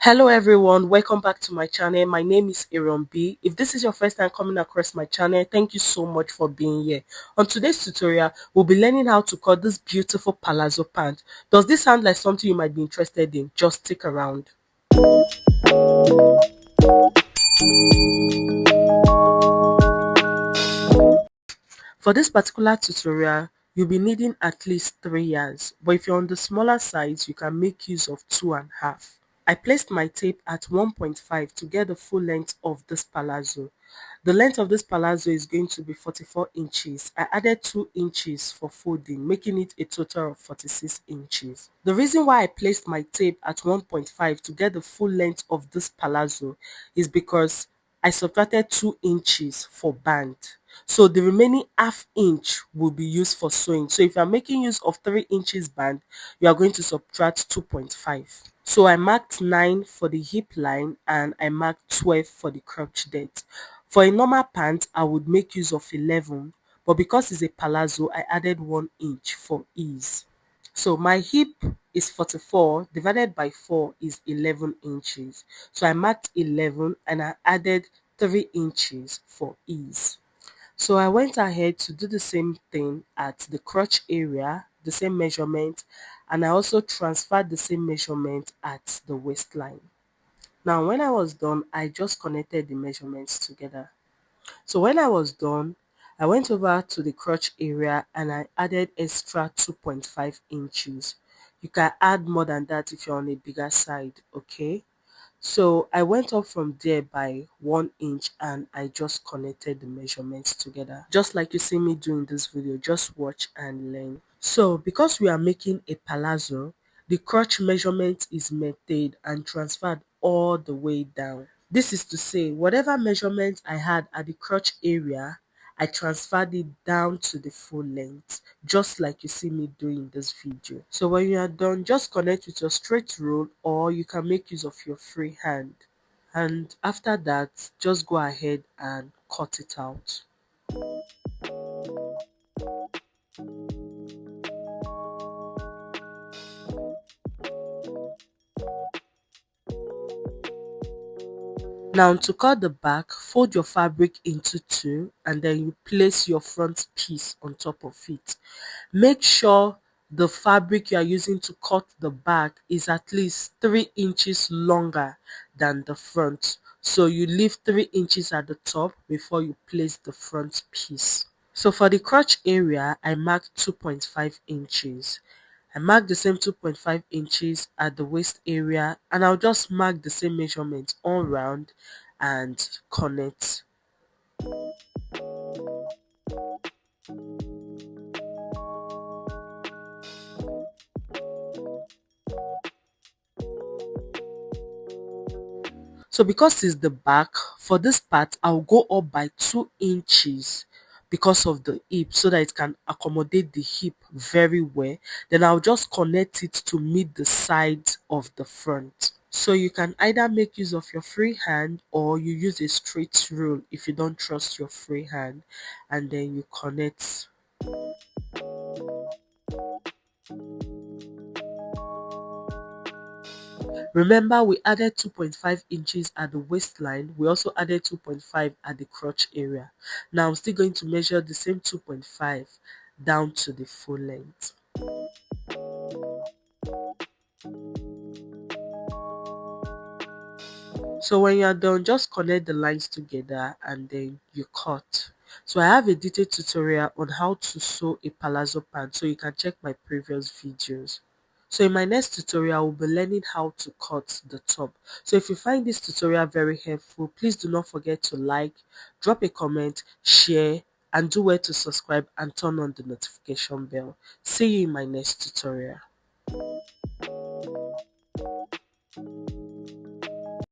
Hello everyone, welcome back to my channel. My name is Aaron B. If this is your first time coming across my channel, thank you so much for being here. On today's tutorial, we'll be learning how to cut this beautiful palazzo pant. Does this sound like something you might be interested in? Just stick around. For this particular tutorial, you'll be needing at least 3 yards, but if you're on the smaller size, you can make use of 2.5. I placed my tape at 1.5 to get the full length of this palazzo. The length of this palazzo is going to be 44 inches. I added 2 inches for folding, making it a total of 46 inches. The reason why I placed my tape at 1.5 to get the full length of this palazzo is because I subtracted 2 inches for band. So the remaining half inch will be used for sewing. So if you're making use of 3 inches band, you are going to subtract 2.5. So I marked 9 for the hip line and I marked 12 for the crotch depth. For a normal pant, I would make use of 11, but because it's a palazzo, I added 1 inch for ease. So my hip is 44 divided by 4 is 11 inches. So I marked 11 and I added 3 inches for ease. So I went ahead to do the same thing at the crotch area, the same measurement, and I also transferred the same measurement at the waistline. Now when I was done, I just connected the measurements together. So when I was done, I went over to the crotch area and I added extra 2.5 inches. You can add more than that if you're on a bigger side, okay? So I went up from there by 1 inch and I just connected the measurements together. Just like you see me do in this video, just watch and learn. So because we are making a palazzo, the crotch measurement is maintained and transferred all the way down. This is to say, whatever measurement I had at the crotch area, I transferred it down to the full length, just like you see me doing in this video. So when you are done, just connect with your straight rule or you can make use of your free hand. And after that, just go ahead and cut it out. Now to cut the back, fold your fabric into 2 and then you place your front piece on top of it. Make sure the fabric you are using to cut the back is at least 3 inches longer than the front. So you leave 3 inches at the top before you place the front piece. So for the crotch area, I marked 2.5 inches. I marked the same 2.5 inches at the waist area and I'll just mark the same measurement all round and connect. So because it's the back, for this part, I'll go up by 2 inches because of the hip so that it can accommodate the hip very well. Then I'll just connect it to meet the side of the front. So you can either make use of your free hand or you use a straight rule if you don't trust your free hand, and then you connect. Remember, we added 2.5 inches at the waistline. We also added 2.5 at the crotch area. Now I'm still going to measure the same 2.5 down to the full length. So when you are done, just connect the lines together and then you cut. So I have a detailed tutorial on how to sew a palazzo pant, so you can check my previous videos. So in my next tutorial, we'll be learning how to cut the top. So if you find this tutorial very helpful, please do not forget to like, drop a comment, share, and do well to subscribe and turn on the notification bell. See you in my next tutorial.